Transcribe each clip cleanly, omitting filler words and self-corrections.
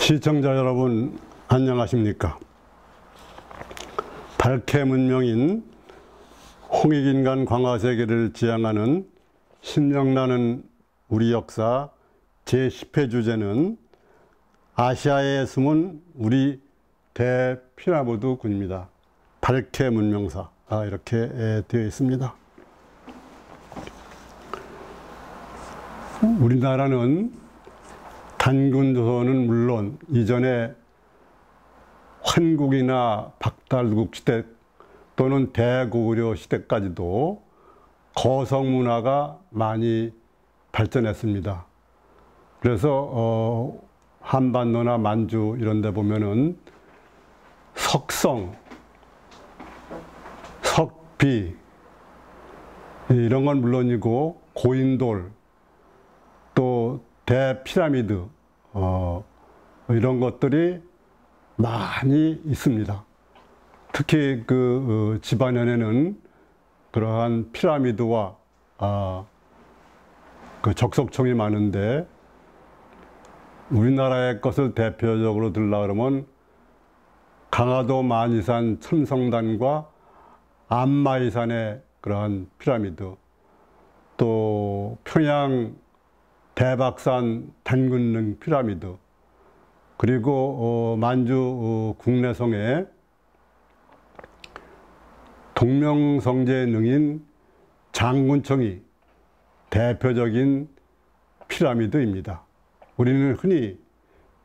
시청자 여러분 안녕하십니까? 달캐 문명인 홍익인간 광화세계를 지향하는 신명나는 우리 역사 제10회 주제는 아시아에 숨은 우리 대피라미드 군입니다. 달캐 문명사 이렇게 되어 있습니다. 우리나라는 단군조선은 물론 이전에 환국이나 박달국 시대 또는 대고구려 시대까지도 거성문화가 많이 발전했습니다. 그래서 한반도나 만주 이런 데 보면은 석성, 석비 이런 건 물론이고 고인돌 또 대피라미드 이런 것들이 많이 있습니다. 특히 그 집안연에는 그러한 피라미드와 그 적석청이 많은데 우리나라의 것을 대표적으로 들라 그러면 강화도 만이산 첨성단과 안마이산의 그러한 피라미드, 또 평양 대박산 단군릉 피라미드, 그리고 만주 국내성의 동명성제능인 장군청이 대표적인 피라미드입니다. 우리는 흔히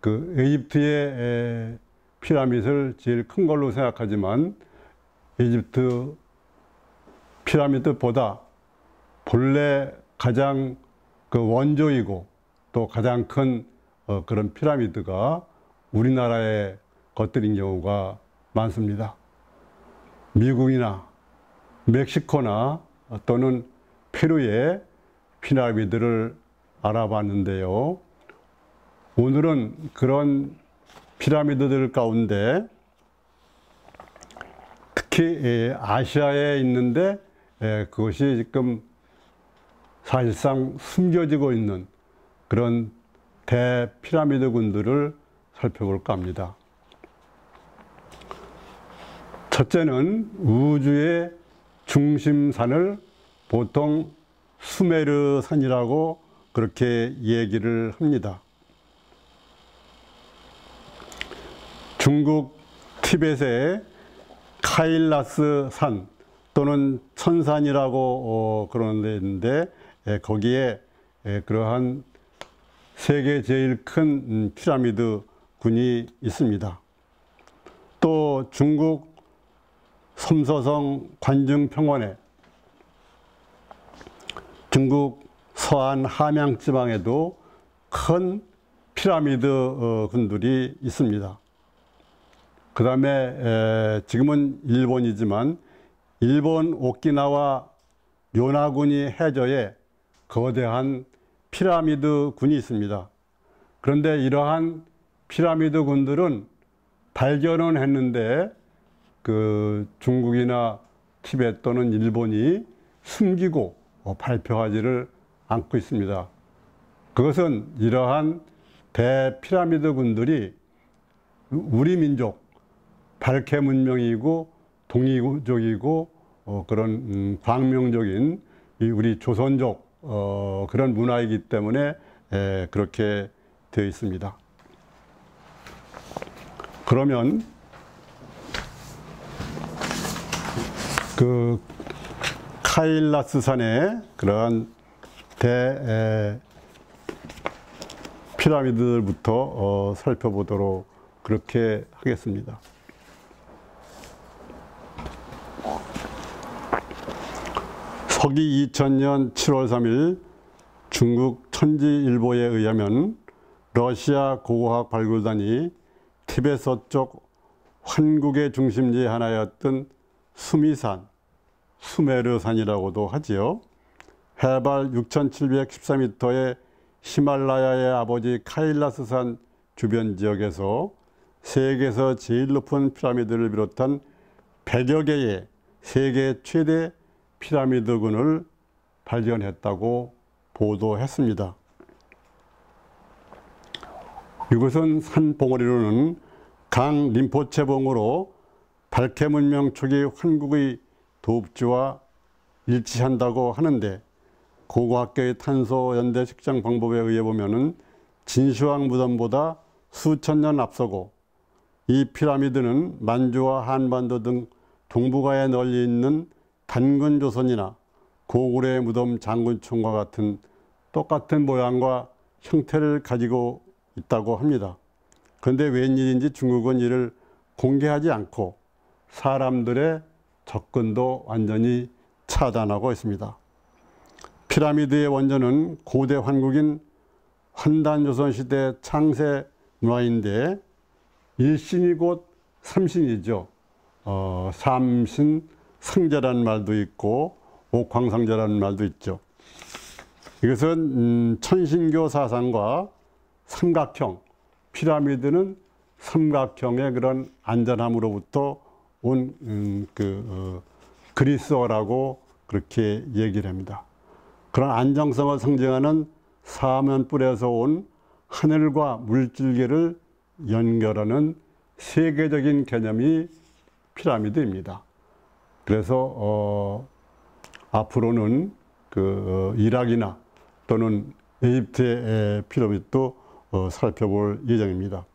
그 이집트의 피라미드를 제일 큰 걸로 생각하지만 이집트 피라미드보다 본래 가장 그 원조이고 또 가장 큰 그런 피라미드가 우리나라의 것들인 경우가 많습니다. 미국이나 멕시코나 또는 페루의 피라미드를 알아봤는데요. 오늘은 그런 피라미드들 가운데 특히 아시아에 있는데 그것이 지금 사실상 숨겨지고 있는 그런 대피라미드 군들을 살펴볼까 합니다. 첫째는 우주의 중심산을 보통 수메르산이라고 그렇게 얘기를 합니다. 중국 티벳의 카일라스 산 또는 천산이라고 그러는 데 있는데 거기에 그러한 세계 제일 큰 피라미드 군이 있습니다. 또 중국 섬서성 관중평원에, 중국 서안 함양 지방에도 큰 피라미드 군들이 있습니다. 그 다음에 지금은 일본이지만 일본 오키나와 요나구니 해저에 거대한 피라미드 군이 있습니다. 그런데 이러한 피라미드 군들은 발견은 했는데 그 중국이나 티벳 또는 일본이 숨기고 발표하지를 않고 있습니다. 그것은 이러한 대피라미드 군들이 우리 민족 발캐 문명이고 동이족이고 그런 광명적인 우리 조선족 그런 문화이기 때문에 그렇게 되어 있습니다. 그러면 그 카일라스 산의 그러한 대 피라미드들부터 살펴보도록 그렇게 하겠습니다. 서기 2000년 7월 3일 중국 천지일보에 의하면 러시아 고고학 발굴단이 티베트 서쪽 환국의 중심지 하나였던 수미산, 수메르산이라고도 하지요. 해발 6713m의 히말라야의 아버지 카일라스산 주변 지역에서 세계에서 제일 높은 피라미드를 비롯한 100여 개의 세계 최대 피라미드군을 발견했다고 보도했습니다. 이곳은 산 봉우리로는 강 림포체 봉으로 발해 문명 초기 환국의 도읍지와 일치한다고 하는데, 고고학교의 탄소 연대 측정 방법에 의해 보면은 진시황 무덤보다 수천 년 앞서고, 이 피라미드는 만주와 한반도 등 동북아에 널리 있는 단군조선이나 고구려의 무덤 장군총과 같은 똑같은 모양과 형태를 가지고 있다고 합니다. 그런데 웬일인지 중국은 이를 공개하지 않고 사람들의 접근도 완전히 차단하고 있습니다. 피라미드의 원전은 고대 환국인 환단조선시대 창세 문화인데, 일신이 곧 삼신이죠. 삼신, 성제라는 말도 있고 옥황상제라는 말도 있죠. 이것은 천신교 사상과 삼각형, 피라미드는 삼각형의 그런 안전함으로부터 온 그리스어라고 그렇게 얘기를 합니다. 그런 안정성을 상징하는 사면뿔에서 온 하늘과 물줄기를 연결하는 세계적인 개념이 피라미드입니다. 그래서 앞으로는 이락이나 또는 에집트의 피라미드도 살펴볼 예정입니다.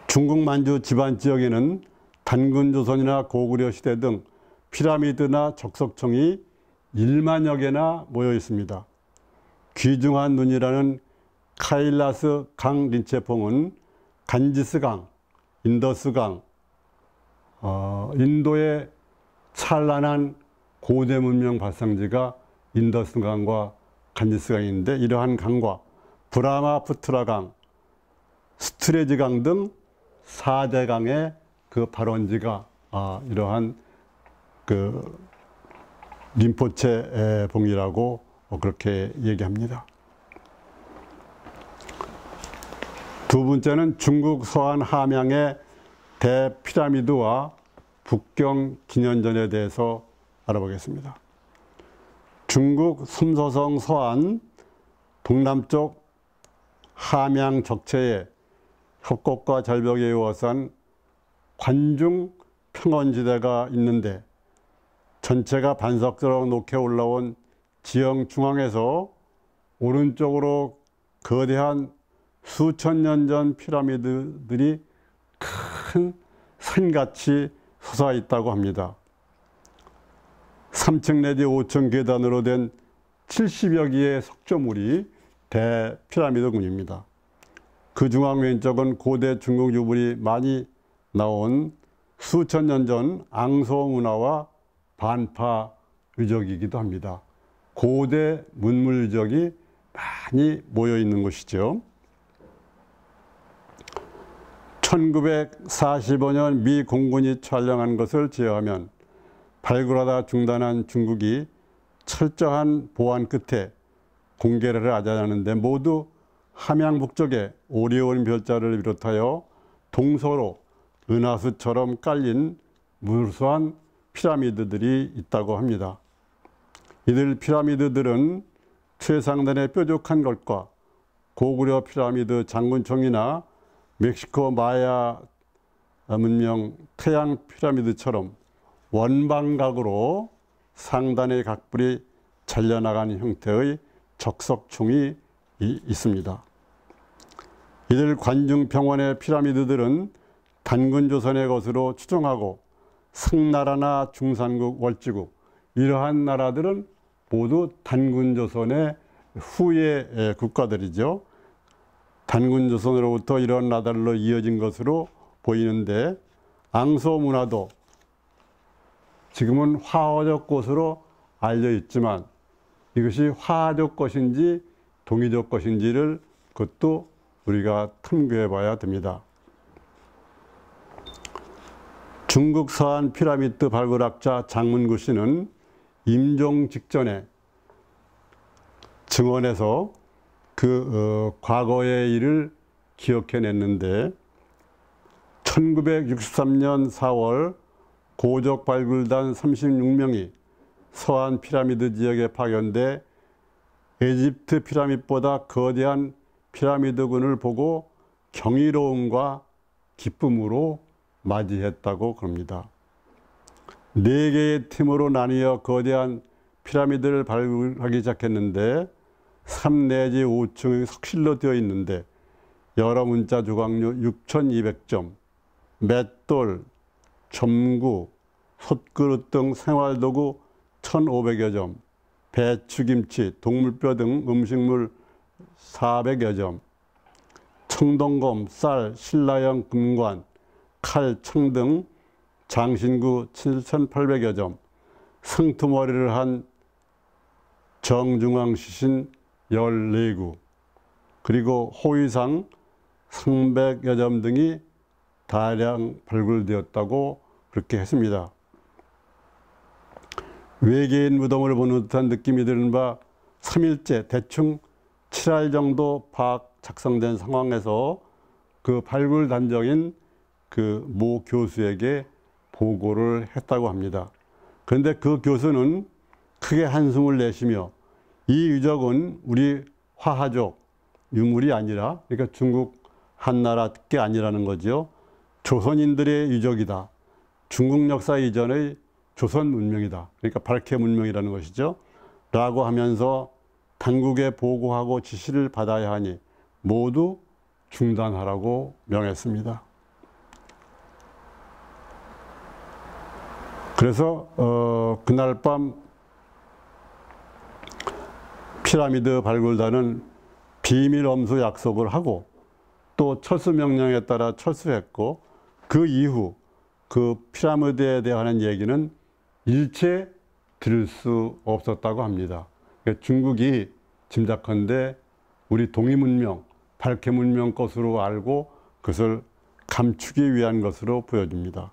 중국 만주 지방 지역에는 단군조선이나 고구려 시대 등 피라미드나 적석청이 1만여 개나 모여 있습니다. 귀중한 눈이라는 카일라스 강 린체퐁은 간지스강, 인더스강, 인도의 찬란한 고대 문명 발상지가 인더스강과 간지스강인데, 이러한 강과 브라마푸트라강, 스트레지강 등 4대 강의 그 발원지가 이러한 림포체 봉이라고 그렇게 얘기합니다. 두 번째는 중국 서안 함양의 대피라미드와 북경 기년전에 대해서 알아보겠습니다. 중국 숨서성 서안 동남쪽 함양 적체에 협곡과 절벽에 이어선 관중 평원지대가 있는데, 전체가 반석처럼 높게 올라온 지형 중앙에서 오른쪽으로 거대한 수천 년 전 피라미드들이 큰 산같이 솟아 있다고 합니다. 3층 내지 5층 계단으로 된 70여 개의 석조물이 대피라미드군입니다. 그 중앙 왼쪽은 고대 중국 유물이 많이 나온 수천 년 전 앙소 문화와 반파 유적이기도 합니다. 고대 문물 유적이 많이 모여 있는 곳이죠. 1945년 미 공군이 촬영한 것을 제외하면 발굴하다 중단한 중국이 철저한 보안 끝에 공개를 하지 않았는데, 모두 함양 북쪽에 오리온 별자를 비롯하여 동서로 은하수처럼 깔린 무수한 피라미드들이 있다고 합니다. 이들 피라미드들은 최상단의 뾰족한 것과 고구려 피라미드 장군총이나 멕시코 마야 문명 태양 피라미드처럼 원방각으로 상단의 각불이 잘려나간 형태의 적석총이 있습니다. 이들 관중평원의 피라미드들은 단군조선의 것으로 추정하고, 승나라나 중산국, 월지국 이러한 나라들은 모두 단군조선의 후예 국가들이죠. 단군조선으로부터 이런 나라들로 이어진 것으로 보이는데, 앙소 문화도 지금은 화허적 것으로 알려 있지만, 이것이 화족 것인지 동이족 것인지를 그것도 우리가 탐구해 봐야 됩니다. 중국 서안 피라미드 발굴학자 장문구 씨는 임종 직전에 증언에서 과거의 일을 기억해냈는데, 1963년 4월 고적 발굴단 36명이 서안 피라미드 지역에 파견돼 에집트 피라미드보다 거대한 피라미드군을 보고 경이로움과 기쁨으로 맞이했다고 그럽니다. 4개의 팀으로 나뉘어 거대한 피라미드를 발굴하기 시작했는데 3 내지 5층의 석실로 되어 있는데 여러 문자 조각류 6,200점, 맷돌, 점구, 솥그릇 등 생활도구 1,500여 점, 배추김치, 동물뼈 등 음식물 400여 점, 청동검, 쌀, 신라형 금관, 칼, 창 등 장신구 7,800여 점, 상투머리를 한 정중앙 시신 14구, 그리고 호위상 300여 점 등이 다량 발굴되었다고 그렇게 했습니다. 외계인 무덤을 보는 듯한 느낌이 드는 바 3일째 대충 7알 정도 파악 작성된 상황에서 그 발굴 단정인 그 모 교수에게 보고를 했다고 합니다. 그런데 그 교수는 크게 한숨을 내쉬며 이 유적은 우리 화하족 유물이 아니라, 그러니까 중국 한나라 게 아니라는 거죠. 조선인들의 유적이다. 중국 역사 이전의 조선 문명이다. 그러니까 발해 문명이라는 것이죠. 라고 하면서 당국에 보고하고 지시를 받아야 하니 모두 중단하라고 명했습니다. 그래서 그날 밤 피라미드 발굴단은 비밀 엄수 약속을 하고 또 철수 명령에 따라 철수했고, 그 이후 그 피라미드에 대한 얘기는 일체 들을 수 없었다고 합니다. 그러니까 중국이 짐작컨대 우리 동이문명, 발해 문명 것으로 알고 그것을 감추기 위한 것으로 보여집니다.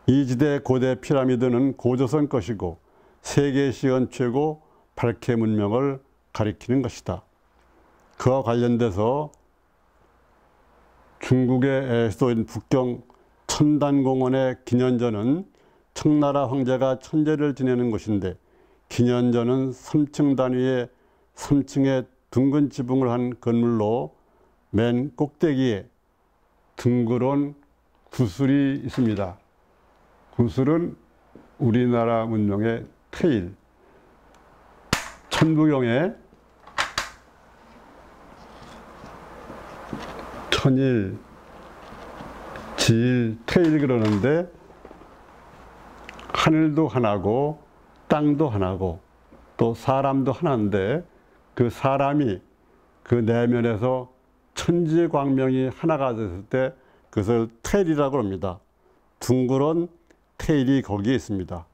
이 지대 고대 피라미드는 고조선 것이고 세계 시연 최고 발해 문명을 가리키는 것이다. 그와 관련돼서 중국의 수도인 북경 천단공원의 기년전은 청나라 황제가 천제를 지내는 곳인데, 기년전은 3층 단위의 3층의 둥근 지붕을 한 건물로 맨 꼭대기에 둥그런 구슬이 있습니다. 구슬은 우리나라 문명의 태일, 천부경에 천일, 지일, 태일 그러는데 하늘도 하나고 땅도 하나고 또 사람도 하나인데, 그 사람이 그 내면에서 천지광명이 하나가 됐을 때 그것을 태일이라고 합니다. 둥그런 태일이 거기에 있습니다.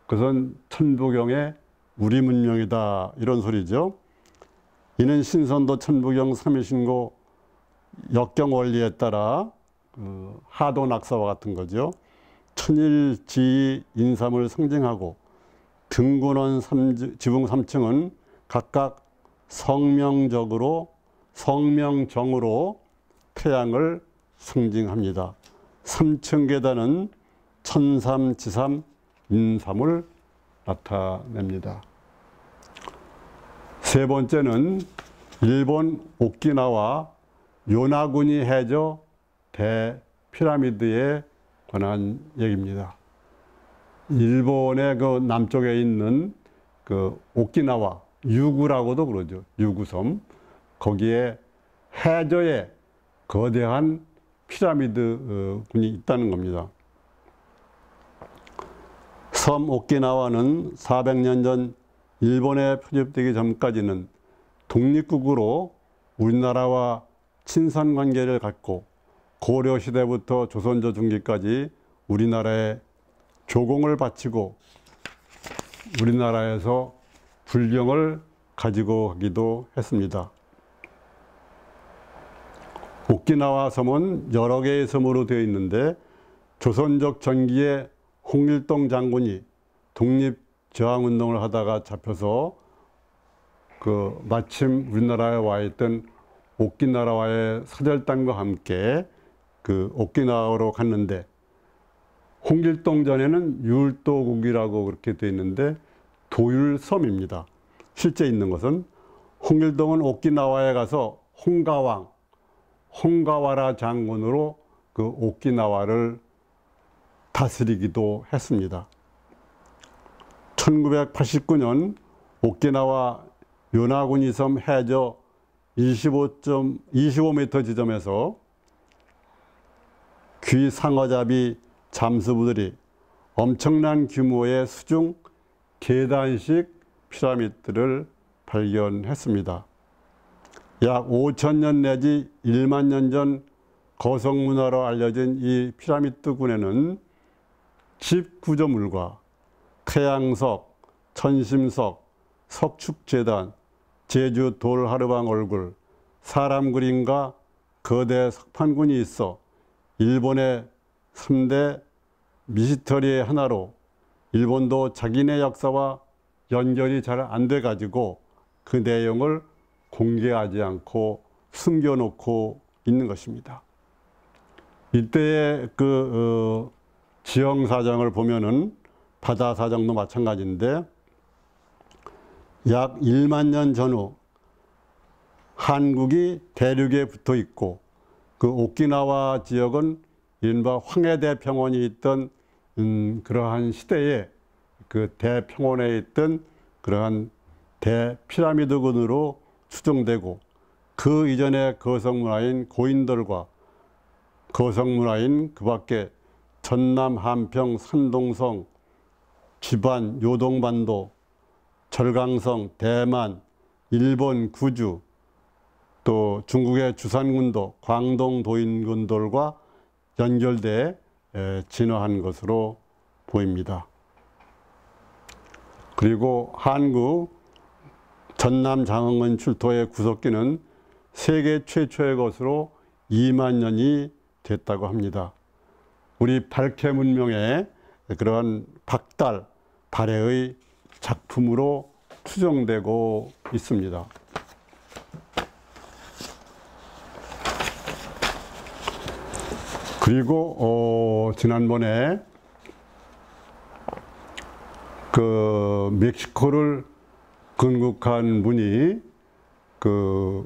그것은 천부경의 우리 문명이다, 이런 소리죠. 이는 신선도 천부경 3일신고 역경 원리에 따라 하도 낙사와 같은 거죠. 천일지 인삼을 상징하고 둥그런 지붕 3층은 각각 성명정으로 태양을 상징합니다. 3층 계단은 천삼, 지삼, 인삼을 나타냅니다. 세 번째는 일본 오키나와 요나군이 해저 대피라미드에 관한 얘기입니다. 일본의 그 남쪽에 있는 그 오키나와 유구라고도 그러죠. 유구섬. 거기에 해저에 거대한 피라미드 군이 있다는 겁니다. 섬 오키나와는 400년 전 일본에 편입되기 전까지는 독립국으로 우리나라와 친선 관계를 갖고 고려 시대부터 조선조 중기까지 우리나라에 조공을 바치고 우리나라에서 불경을 가지고 가기도 했습니다. 오키나와 섬은 여러 개의 섬으로 되어 있는데, 조선족 전기에 홍길동 장군이 독립저항운동을 하다가 잡혀서 마침 우리나라에 와 있던 오키나와의 사절단과 함께 오키나와로 갔는데, 홍길동 전에는 율도국이라고 그렇게 되어 있는데 도율섬입니다. 실제 있는 것은 홍길동은 오키나와에 가서 홍가왕, 홍가와라 장군으로 그 오키나와를 다스리기도 했습니다. 1989년 오키나와 요나구니 섬 해저 25m 지점에서 귀상어잡이 잠수부들이 엄청난 규모의 수중 계단식 피라미드를 발견했습니다. 약 5,000년 내지 1만 년 전 거성문화로 알려진 이 피라미드군에는 집 구조물과 태양석, 천심석, 석축재단, 제주 돌하르방 얼굴, 사람 그림과 거대 석판군이 있어 일본의 3대 미스터리의 하나로 일본도 자기네 역사와 연결이 잘 안 돼 가지고 그 내용을 공개하지 않고 숨겨놓고 있는 것입니다. 이때의 그 지형 사정을 보면은 바다 사정도 마찬가지인데 약 1만 년 전후 한국이 대륙에 붙어 있고 그 오키나와 지역은 이른바 황해대평원이 있던 그러한 시대에 그 대평원에 있던 그러한 대피라미드군으로 추정되고 그 이전의 거성문화인 고인돌과 거성문화인 그 밖에 전남 한평 산동성, 지반 요동반도, 절강성, 대만, 일본 구주, 또 중국의 주산군도, 광동 도인군돌과 연결돼 진화한 것으로 보입니다. 그리고 한국 전남 장흥은 출토의 구석기는 세계 최초의 것으로 2만 년이 됐다고 합니다. 우리 발해 문명의 그러한 박달, 발해의 작품으로 추정되고 있습니다. 그리고 지난번에 그 멕시코를 건국한 분이 그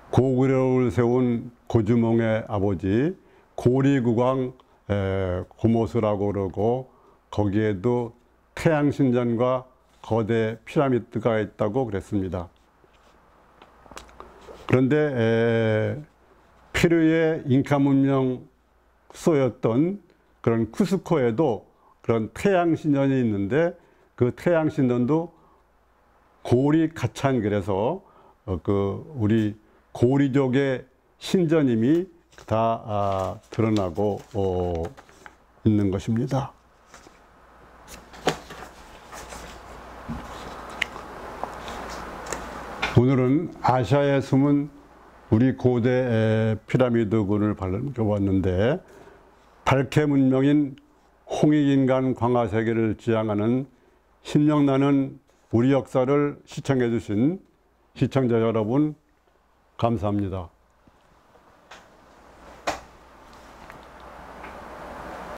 고구려를 세운 고주몽의 아버지 고리국왕 고모스라고 그러고 거기에도 태양신전과 거대 피라미드가 있다고 그랬습니다. 그런데 페루의 잉카 문명 수도였던 그런 쿠스코에도 그런 태양신전이 있는데 그 태양신전도 고리 가찬 그래서 그 우리 고리족의 신전임이 다 드러나고 있는 것입니다. 오늘은 아시아에 숨은 우리 고대 피라미드군을 밝혀봤는데 발해 문명인 홍익인간 광화세계를 지향하는 신명나는 우리 역사를 시청해 주신 시청자 여러분 감사합니다.